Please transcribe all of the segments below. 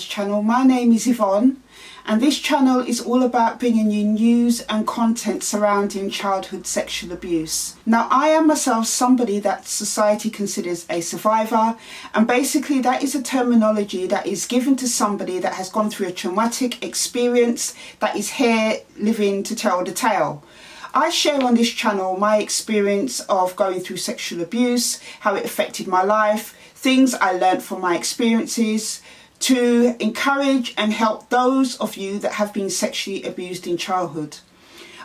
Channel. My name is Yvonne, and this channel is all about bringing you news and content surrounding childhood sexual abuse. Now, I am myself somebody that society considers a survivor, and basically that is a terminology that is given to somebody that has gone through a traumatic experience that is here living to tell the tale. I share on this channel my experience of going through sexual abuse, how it affected my life, things I learned from my experiences, to encourage and help those of you that have been sexually abused in childhood.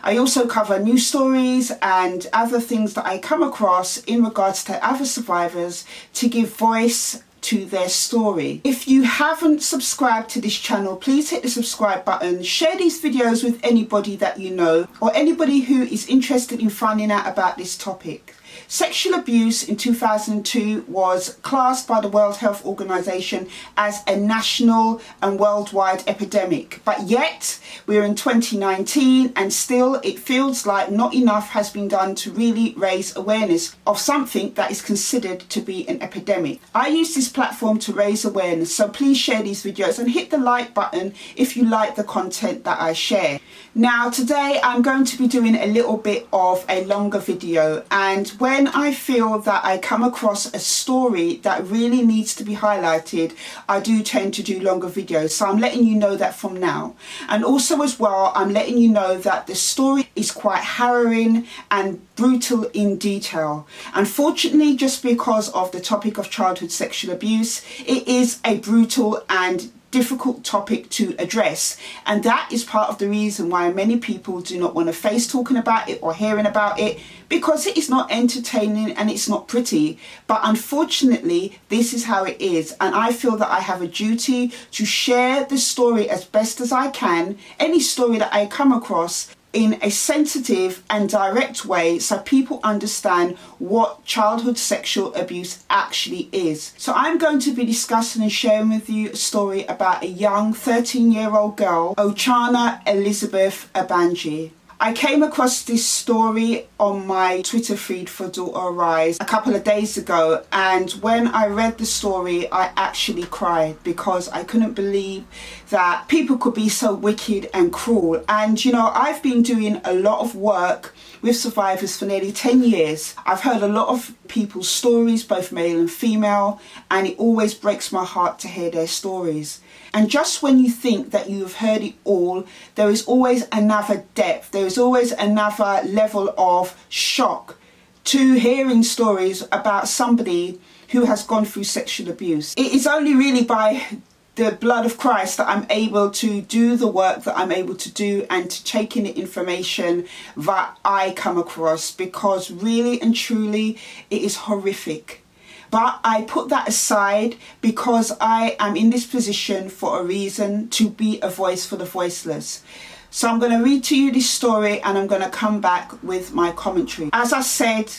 I also cover news stories and other things that I come across in regards to other survivors to give voice to their story. If you haven't subscribed to this channel, please hit the subscribe button, share these videos with anybody that you know or anybody who is interested in finding out about this topic. Sexual abuse in 2002 was classed by the World Health Organization as a national and worldwide epidemic. But yet, we're in 2019 and still it feels like not enough has been done to really raise awareness of something that is considered to be an epidemic. I use this platform to raise awareness, so please share these videos and hit the like button if you like the content that I share. Now, today I'm going to be doing a little bit of a longer video, and when I feel that I come across a story that really needs to be highlighted, I do tend to do longer videos. So I'm letting you know that from now. And also as well, I'm letting you know that the story is quite harrowing and brutal in detail. Unfortunately, just because of the topic of childhood sexual abuse, it is a brutal and difficult topic to address, and that is part of the reason why many people do not want to face talking about it or hearing about it, because it is not entertaining and it's not pretty. But unfortunately, this is how it is, and I feel that I have a duty to share the story as best as I can, any story that I come across, in a sensitive and direct way so people understand what childhood sexual abuse actually is. So I'm going to be discussing and sharing with you a story about a young 13-year-old girl, Ochanya Elizabeth Ogbanje. I came across this story on my Twitter feed for Daughter Arise a couple of days ago, and when I read the story I actually cried because I couldn't believe that people could be so wicked and cruel. And you know, I've been doing a lot of work with survivors for nearly 10 years. I've heard a lot of people's stories, both male and female, and it always breaks my heart to hear their stories. And just when you think that you have heard it all, there is always another depth, there is always another level of shock to hearing stories about somebody who has gone through sexual abuse. It is only really by the blood of Christ that I'm able to do the work that I'm able to do and to take in the information that I come across, because really and truly it is horrific. But I put that aside because I am in this position for a reason, to be a voice for the voiceless. So I'm going to read to you this story and I'm going to come back with my commentary. As I said,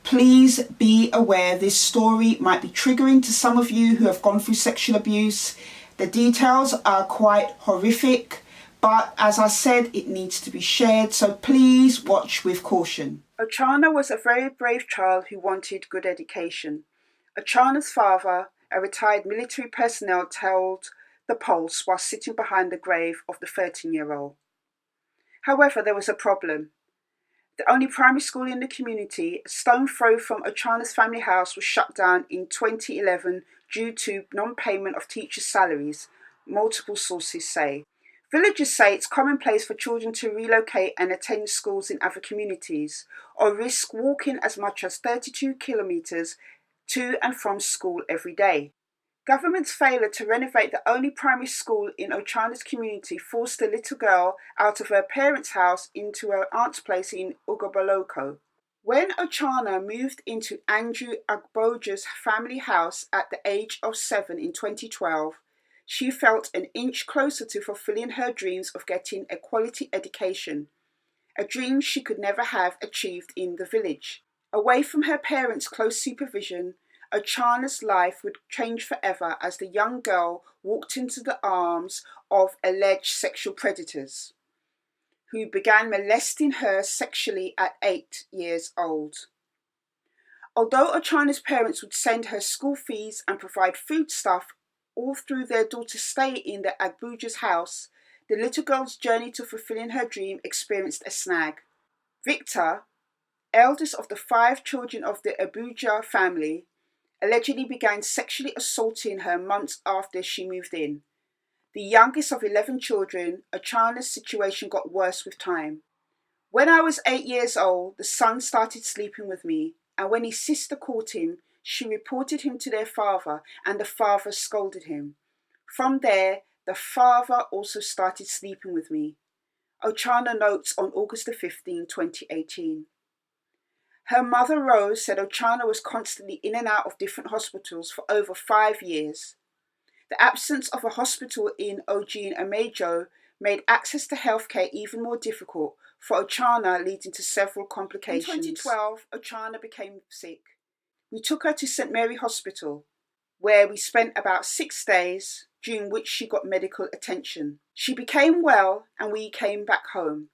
please be aware this story might be triggering to some of you who have gone through sexual abuse. The details are quite horrific, but as I said, it needs to be shared, so please watch with caution. Ochanya was a very brave child who wanted good education. Ochanya's father, a retired military personnel, told the Pulse while sitting behind the grave of the 13-year-old. However, there was a problem. The only primary school in the community, a stone's throw from Ochanya's family house, was shut down in 2011 due to non-payment of teachers' salaries, multiple sources say. Villagers say it's commonplace for children to relocate and attend schools in other communities, or risk walking as much as 32 kilometres to and from school every day. Government's failure to renovate the only primary school in Ochanya's community forced the little girl out of her parents' house into her aunt's place in Ugoboloko. When Ochanya moved into Andrew Agboja's family house at the age of 7 in 2012, she felt an inch closer to fulfilling her dreams of getting a quality education, a dream she could never have achieved in the village. Away from her parents' close supervision, Ochana's life would change forever as the young girl walked into the arms of alleged sexual predators who began molesting her sexually at 8 years old. Although Ochana's parents would send her school fees and provide foodstuff all through their daughter's stay in the Ogbanje's house, the little girl's journey to fulfilling her dream experienced a snag. Victor, eldest of the 5 children of the Ogbanje family, allegedly began sexually assaulting her months after she moved in. The youngest of 11 children, Ochana's situation got worse with time. When I was 8 years old, the son started sleeping with me, and when his sister caught him, she reported him to their father, and the father scolded him. From there, the father also started sleeping with me. Ochanya notes on August 15, 2018. Her mother, Rose, said Ochanya was constantly in and out of different hospitals for over 5 years. The absence of a hospital in Ogbanje made access to healthcare even more difficult for Ochanya, leading to several complications. In 2012, Ochanya became sick. We took her to St. Mary Hospital, where we spent about 6 days, during which she got medical attention. She became well and we came back home.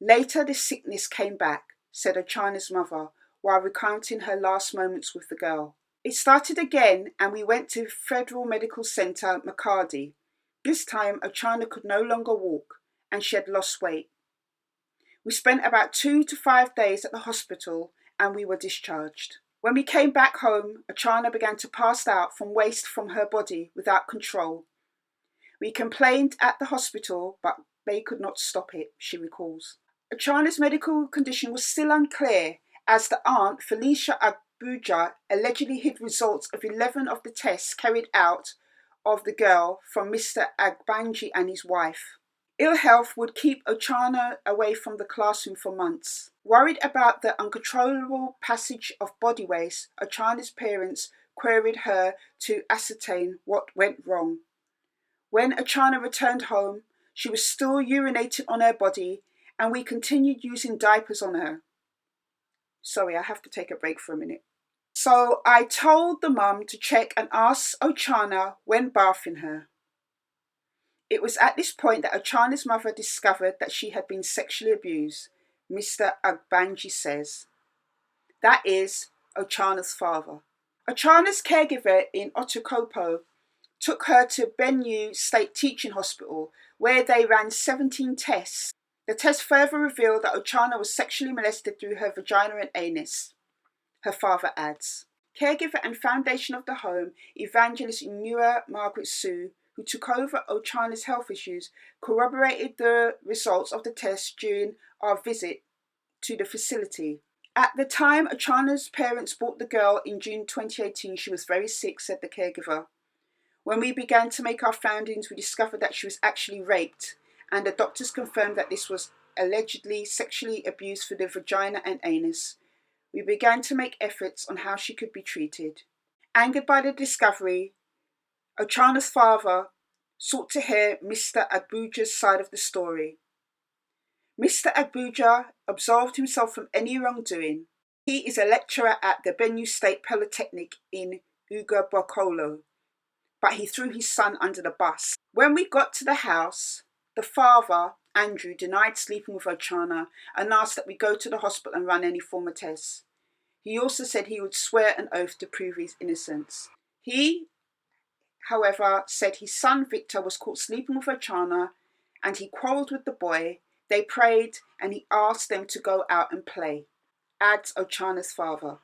Later, the sickness came back, said Ochanya's mother, while recounting her last moments with the girl. It started again and we went to Federal Medical Center, Makadi. This time, Ochanya could no longer walk and she had lost weight. We spent about 2 to 5 days at the hospital and we were discharged. When we came back home, Ochanya began to pass out from waste from her body without control. We complained at the hospital, but they could not stop it, she recalls. Ochanya's medical condition was still unclear, as the aunt, Felicia Ogbanje, allegedly hid results of 11 of the tests carried out of the girl from Mr. Ogbanje and his wife. Ill health would keep Ochanya away from the classroom for months. Worried about the uncontrollable passage of body waste, Ochanya's parents queried her to ascertain what went wrong. When Ochanya returned home, she was still urinating on her body and we continued using diapers on her. Sorry, I have to take a break for a minute. So I told the mum to check and ask Ochanya when bathing her. It was at this point that Ochanya's mother discovered that she had been sexually abused, Mr. Ogbanje says. That is, Ochanya's father. Ochanya's caregiver in Otokopo took her to Benue State Teaching Hospital, where they ran 17 tests. The tests further revealed that Ochanya was sexually molested through her vagina and anus, her father adds. Caregiver and foundation of the home, evangelist Nua Margaret Sue, who took over Ochanya's health issues, corroborated the results of the test during our visit to the facility. At the time Ochanya's parents brought the girl in June 2018, she was very sick, said the caregiver. When we began to make our findings, we discovered that she was actually raped, and the doctors confirmed that this was allegedly sexually abused for the vagina and anus. We began to make efforts on how she could be treated. Angered by the discovery, Ochanya's father sought to hear Mr. Ogbanje's side of the story. Mr. Ogbanje absolved himself from any wrongdoing. He is a lecturer at the Benue State Polytechnic in Ugabokolo, but he threw his son under the bus. When we got to the house, the father, Andrew, denied sleeping with Ochanya and asked that we go to the hospital and run any form of tests. He also said he would swear an oath to prove his innocence. He, however, said his son Victor was caught sleeping with Ochanya and he quarrelled with the boy. They prayed and he asked them to go out and play, adds Ochanya's father.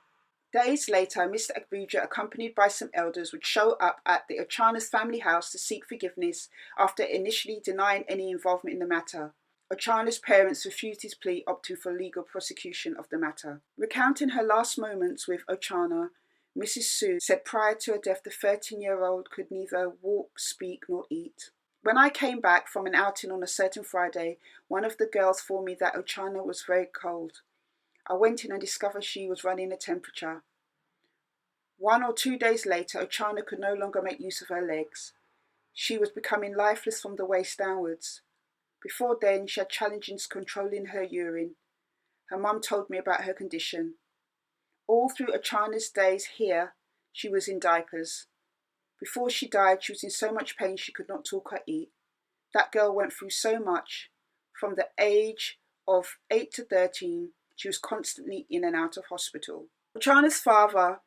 Days later, Mr. Ogbanje, accompanied by some elders, would show up at the Ochanya's family house to seek forgiveness after initially denying any involvement in the matter. Ochanya's parents refused his plea, opting for legal prosecution of the matter. Recounting her last moments with Ochanya, Mrs. Sue said prior to her death the 13-year-old could neither walk, speak nor eat. When I came back from an outing on a certain Friday, one of the girls informed me that Ochanya was very cold. I went in and discovered she was running a temperature. 1 or 2 days later, Ochanya could no longer make use of her legs. She was becoming lifeless from the waist downwards. Before then, she had challenges controlling her urine. Her mum told me about her condition. All through Ochanya's days here, she was in diapers. Before she died, she was in so much pain she could not talk or eat. That girl went through so much. From the age of 8 to 13, she was constantly in and out of hospital. Ochanya's father,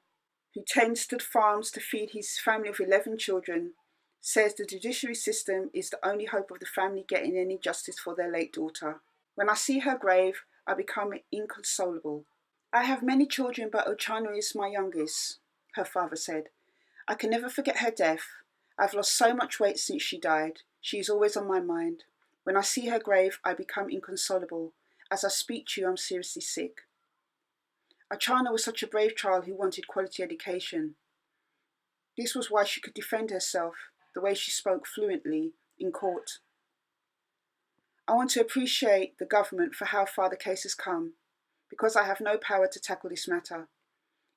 who tends to farms to feed his family of 11 children, says the judiciary system is the only hope of the family getting any justice for their late daughter. When I see her grave, I become inconsolable. I have many children, but Ochanya is my youngest, her father said. I can never forget her death. I've lost so much weight since she died. She is always on my mind. When I see her grave, I become inconsolable. As I speak to you, I'm seriously sick. Ochanya was such a brave child who wanted quality education. This was why she could defend herself, the way she spoke fluently in court. I want to appreciate the government for how far the case has come, because I have no power to tackle this matter.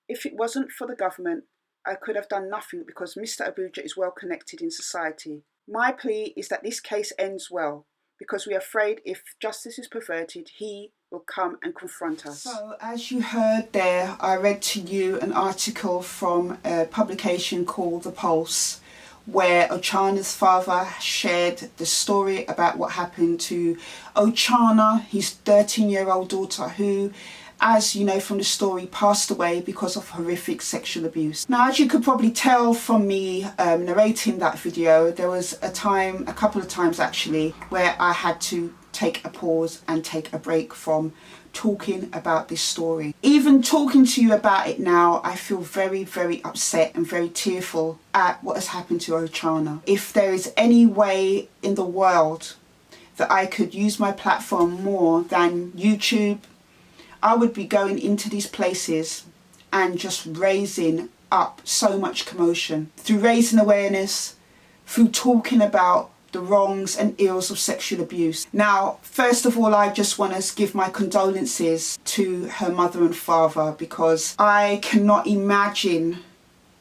If it wasn't for the government, I could have done nothing because Mr. Ogbanje is well connected in society. My plea is that this case ends well, because we are afraid if justice is perverted, he will come and confront us. So, as you heard there, I read to you an article from a publication called The Pulse, where Ochanya's father shared the story about what happened to Ochanya, his 13-year-old daughter, who, as you know from the story, passed away because of horrific sexual abuse. Now, as you could probably tell from me narrating that video, there was a couple of times actually, where I had to take a pause and take a break from talking about this story. Even talking to you about it now, I feel very, very upset and very tearful at what has happened to Ochanya. If there is any way in the world that I could use my platform more than YouTube, I would be going into these places and just raising up so much commotion through raising awareness, through talking about the wrongs and ills of sexual abuse. Now, first of all, I just want to give my condolences to her mother and father, because I cannot imagine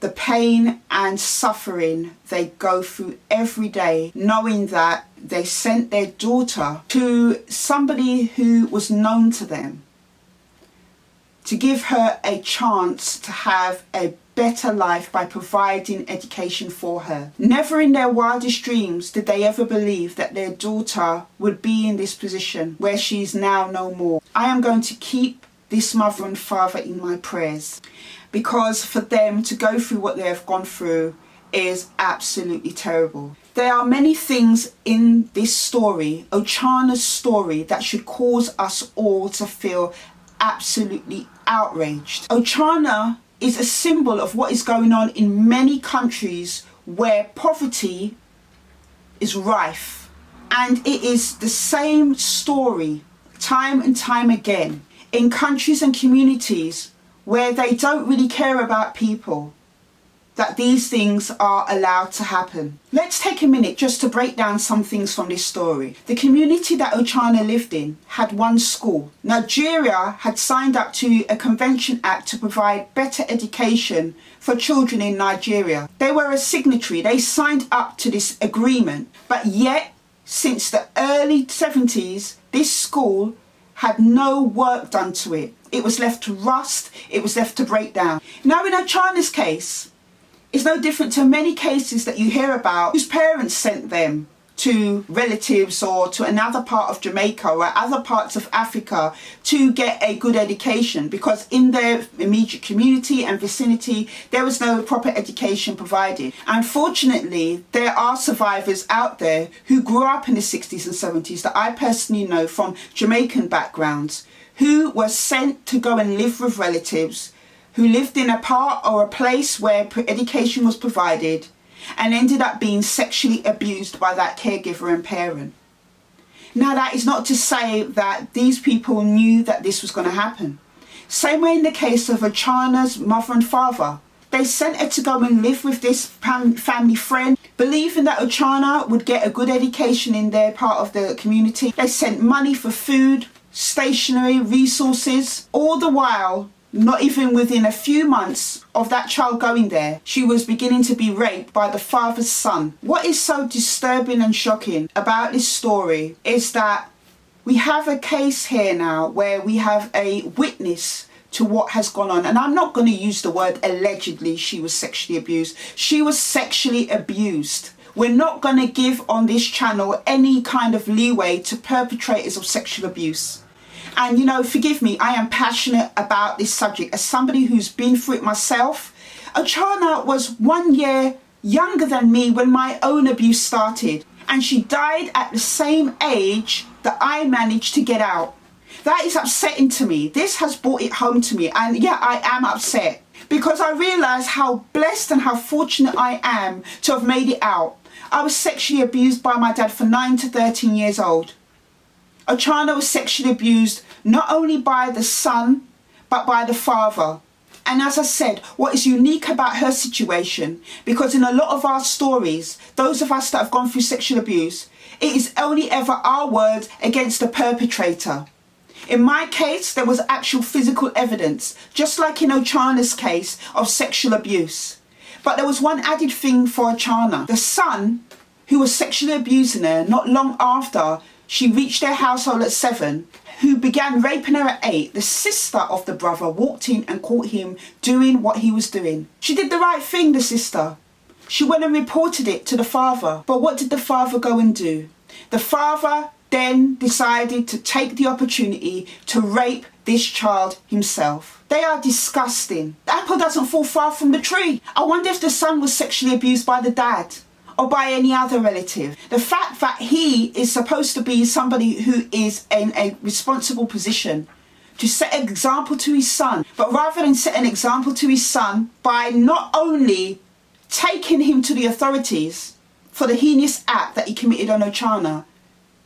the pain and suffering they go through every day, knowing that they sent their daughter to somebody who was known to them, to give her a chance to have a better life by providing education for her. Never in their wildest dreams did they ever believe that their daughter would be in this position where she is now no more. I am going to keep this mother and father in my prayers, because for them to go through what they have gone through is absolutely terrible. There are many things in this story, Ochanya's story, that should cause us all to feel absolutely outraged. Ochanya is a symbol of what is going on in many countries where poverty is rife. And it is the same story time and time again in countries and communities where they don't really care about people, that these things are allowed to happen. Let's take a minute just to break down some things from this story. The community that Ochanya lived in had one school. Nigeria had signed up to a Convention Act to provide better education for children in Nigeria. They were a signatory, they signed up to this agreement, but yet since the early 70s, this school had no work done to it. It was left to rust, it was left to break down. Now in Ochanya's case, it's no different to many cases that you hear about whose parents sent them to relatives or to another part of Jamaica or other parts of Africa to get a good education, because in their immediate community and vicinity there was no proper education provided. Unfortunately, there are survivors out there who grew up in the 60s and 70s that I personally know from Jamaican backgrounds, who were sent to go and live with relatives, who lived in a part or a place where education was provided, and ended up being sexually abused by that caregiver and parent. Now, that is not to say that these people knew that this was going to happen. Same way in the case of Ochanya's mother and father. They sent her to go and live with this family friend, believing that Ochanya would get a good education in their part of the community. They sent money for food, stationery, resources, all the while, not even within a few months of that child going there, she was beginning to be raped by the father's son. What is so disturbing and shocking about this story is that we have a case here now where we have a witness to what has gone on. And I'm not going to use the word allegedly she was sexually abused. She was sexually abused. We're not going to give on this channel any kind of leeway to perpetrators of sexual abuse. And, you know, forgive me, I am passionate about this subject. As somebody who's been through it myself, Ochanya was 1 year younger than me when my own abuse started. And she died at the same age that I managed to get out. That is upsetting to me. This has brought it home to me. And yeah, I am upset because I realise how blessed and how fortunate I am to have made it out. I was sexually abused by my dad for 9 to 13 years old. Ochanya was sexually abused not only by the son, but by the father. And as I said, what is unique about her situation, because in a lot of our stories, those of us that have gone through sexual abuse, it is only ever our word against the perpetrator. In my case, there was actual physical evidence, just like in Ochanya's case of sexual abuse. But there was one added thing for Ochanya. The son, who was sexually abusing her not long after she reached their household at 7, who began raping her at 8, the sister of the brother walked in and caught him doing what he was doing. She did the right thing, the sister. She went and reported it to the father. But what did the father go and do? The father then decided to take the opportunity to rape this child himself. They are disgusting. The apple doesn't fall far from the tree. I wonder if the son was sexually abused by the dad or by any other relative. The fact that he is supposed to be somebody who is in a responsible position to set an example to his son, but rather than set an example to his son by not only taking him to the authorities for the heinous act that he committed on Ochanya,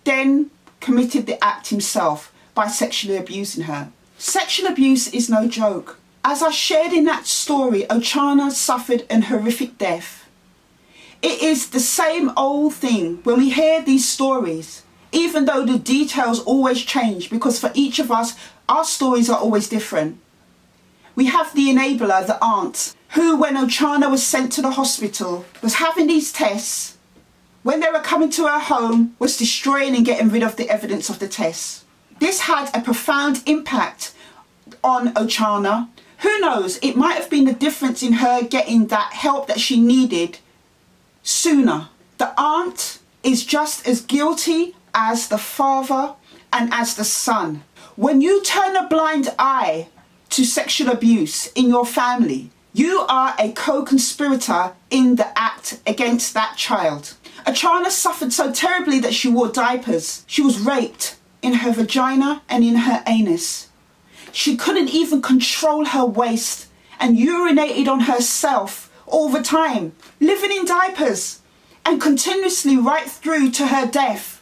then committed the act himself by sexually abusing her. Sexual abuse is no joke. As I shared in that story, Ochanya suffered an horrific death. It is the same old thing when we hear these stories, even though the details always change, because for each of us, our stories are always different. We have the enabler, the aunt, who when Ochanya was sent to the hospital, was having these tests. When they were coming to her home, was destroying and getting rid of the evidence of the tests. This had a profound impact on Ochanya. Who knows, it might have been the difference in her getting that help that she needed sooner. The aunt is just as guilty as the father and as the son. When you turn a blind eye to sexual abuse in your family, you are a co-conspirator in the act against that child. Ochanya suffered so terribly that she wore diapers. She was raped in her vagina and in her anus. She couldn't even control her waist and urinated on herself all the time, living in diapers, and continuously right through to her death.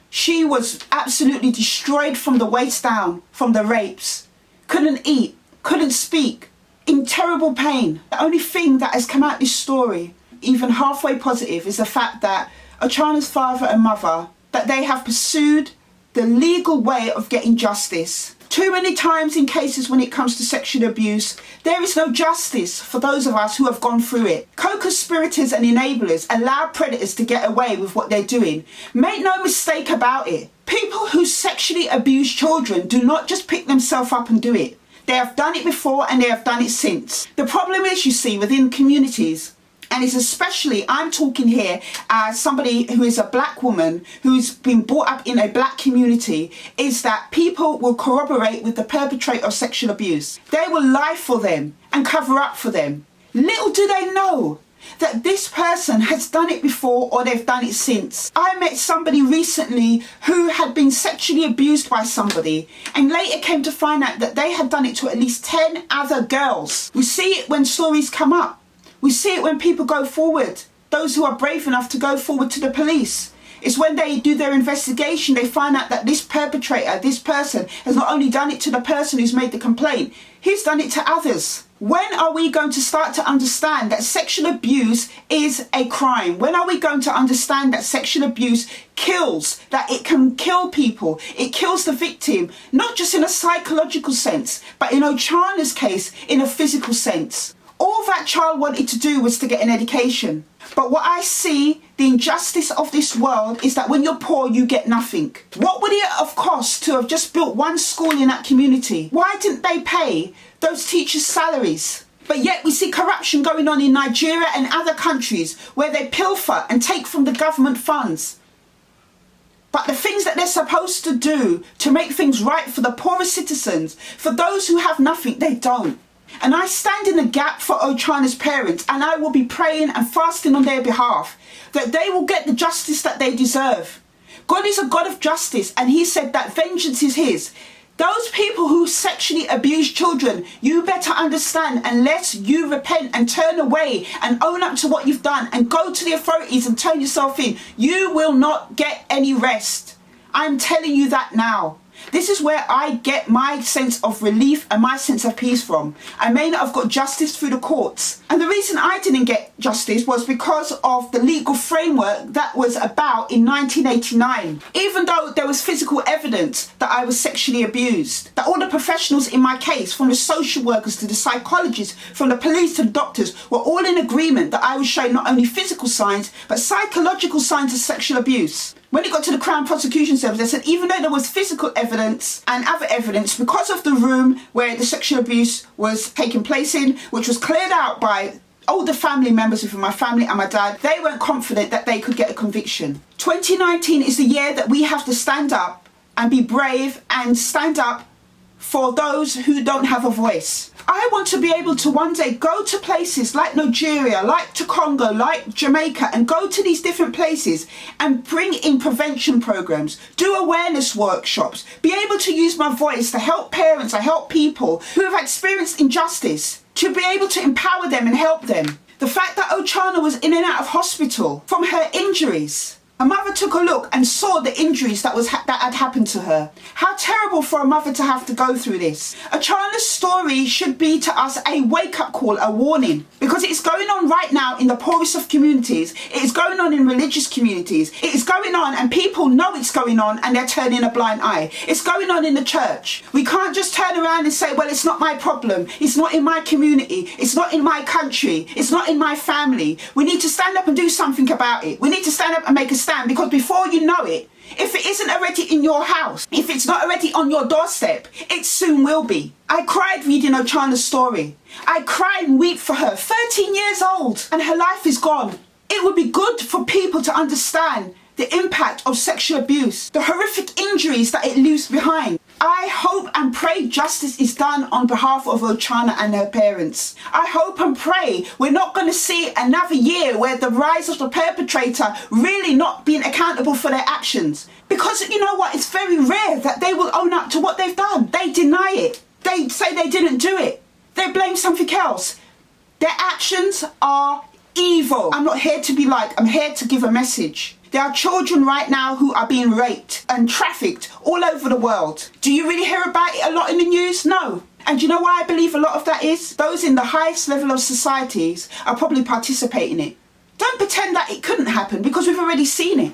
She was absolutely destroyed from the waist down from the rapes. Couldn't eat, couldn't speak, in terrible pain. The only thing that has come out this story, even halfway positive, is the fact that Ochanya's father and mother, that they have pursued the legal way of getting justice. Too many times in cases when it comes to sexual abuse, there is no justice for those of us who have gone through it. Co-conspirators and enablers allow predators to get away with what they're doing. Make no mistake about it. People who sexually abuse children do not just pick themselves up and do it. They have done it before and they have done it since. The problem is, you see, within communities, and it's especially, I'm talking here as somebody who is a black woman who's been brought up in a black community, is that people will corroborate with the perpetrator of sexual abuse. They will lie for them and cover up for them. Little do they know that this person has done it before or they've done it since. I met somebody recently who had been sexually abused by somebody and later came to find out that they had done it to at least 10 other girls. We see it when stories come up. We see it when people go forward, those who are brave enough to go forward to the police. It's when they do their investigation, they find out that this perpetrator, this person, has not only done it to the person who's made the complaint, he's done it to others. When are we going to start to understand that sexual abuse is a crime? When are we going to understand that sexual abuse kills, that it can kill people? It kills the victim, not just in a psychological sense, but in Ochanya's case, in a physical sense. All that child wanted to do was to get an education. But what I see, the injustice of this world, is that when you're poor, you get nothing. What would it have cost to have just built one school in that community? Why didn't they pay those teachers' salaries? But yet we see corruption going on in Nigeria and other countries where they pilfer and take from the government funds. But the things that they're supposed to do to make things right for the poorest citizens, for those who have nothing, they don't. And I stand in the gap for Ochanya's parents, and I will be praying and fasting on their behalf that they will get the justice that they deserve. God is a God of justice, and he said that vengeance is his. Those people who sexually abuse children, you better understand, unless you repent and turn away and own up to what you've done and go to the authorities and turn yourself in, you will not get any rest. I'm telling you that now. This is where I get my sense of relief and my sense of peace from. I may not have got justice through the courts. And the reason I didn't get justice was because of the legal framework that was about in 1989. Even though there was physical evidence that I was sexually abused, that all the professionals in my case, from the social workers to the psychologists, from the police to the doctors, were all in agreement that I was showing not only physical signs, but psychological signs of sexual abuse. When it got to the Crown Prosecution Service, they said even though there was physical evidence and other evidence, because of the room where the sexual abuse was taking place in, which was cleared out by older family members within my family and my dad, they weren't confident that they could get a conviction. 2019 is the year that we have to stand up and be brave and stand up for those who don't have a voice. I want to be able to one day go to places like Nigeria, like to Congo, like Jamaica, and go to these different places and bring in prevention programs, do awareness workshops, be able to use my voice to help parents, to help people who have experienced injustice, to be able to empower them and help them. The fact that Ochanya was in and out of hospital from her injuries. A mother took a look and saw the injuries that had happened to her. How terrible for a mother to have to go through this. Ochanya's story should be to us a wake-up call, a warning. Because it's going on right now in the poorest of communities. It is going on in religious communities. It is going on and people know it's going on and they're turning a blind eye. It's going on in the church. We can't just turn around and say, well, it's not my problem. It's not in my community. It's not in my country. It's not in my family. We need to stand up and do something about it. We need to stand up and make a stand, because before you know it, if it isn't already in your house, if it's not already on your doorstep, it soon will be. I cried reading Ochanya's story. I cried and weep for her, 13 years old, and her life is gone. It would be good for people to understand the impact of sexual abuse, the horrific injuries that it leaves behind. I hope and pray justice is done on behalf of Ochanya and her parents. I hope and pray we're not going to see another year where the rise of the perpetrator really not being accountable for their actions. Because you know what, it's very rare that they will own up to what they've done. They deny it. They say they didn't do it. They blame something else. Their actions are evil. I'm not here to be like, I'm here to give a message. There are children right now who are being raped and trafficked all over the world. Do you really hear about it a lot in the news? No. And you know why I believe a lot of that is? Those in the highest level of societies are probably participating in it. Don't pretend that it couldn't happen, because we've already seen it.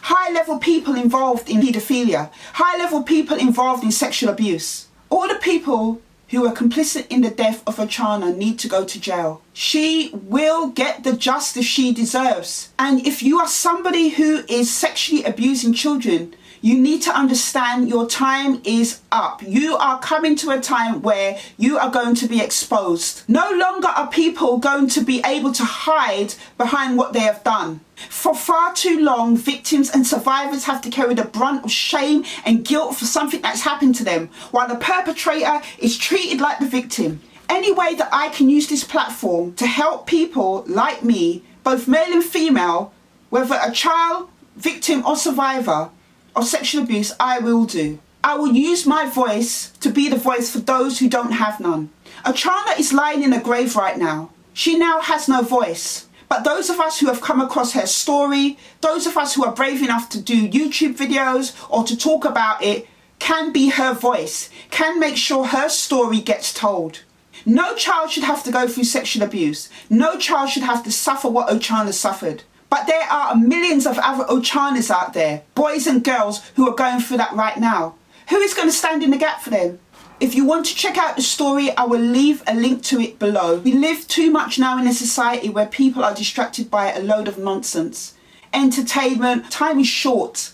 High level people involved in paedophilia. High level people involved in sexual abuse. All the people who are complicit in the death of Ochanya need to go to jail. She will get the justice she deserves. And if you are somebody who is sexually abusing children, you need to understand your time is up. You are coming to a time where you are going to be exposed. No longer are people going to be able to hide behind what they have done. For far too long, victims and survivors have to carry the brunt of shame and guilt for something that's happened to them, while the perpetrator is treated like the victim. Any way that I can use this platform to help people like me, both male and female, whether a child, victim or survivor of sexual abuse, I will do. I will use my voice to be the voice for those who don't have none. Ochanya is lying in a grave right now. She now has no voice. But those of us who have come across her story, those of us who are brave enough to do YouTube videos or to talk about it, can be her voice, can make sure her story gets told. No child should have to go through sexual abuse. No child should have to suffer what Ochanya suffered. But there are millions of other Ochanyas out there, boys and girls, who are going through that right now. Who is going to stand in the gap for them? If you want to check out the story, I will leave a link to it below. We live too much now in a society where people are distracted by a load of nonsense. Entertainment, time is short.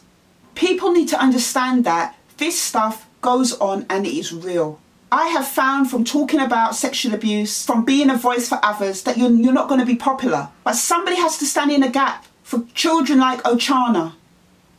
People need to understand that this stuff goes on and it is real. I have found from talking about sexual abuse, from being a voice for others, that you're not going to be popular. But somebody has to stand in a gap for children like Ochanya,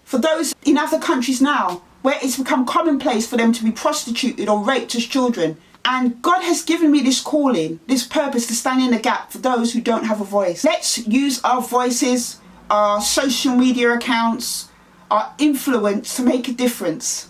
for those in other countries now, where it's become commonplace for them to be prostituted or raped as children. And God has given me this calling, this purpose to stand in the gap for those who don't have a voice. Let's use our voices, our social media accounts, our influence to make a difference.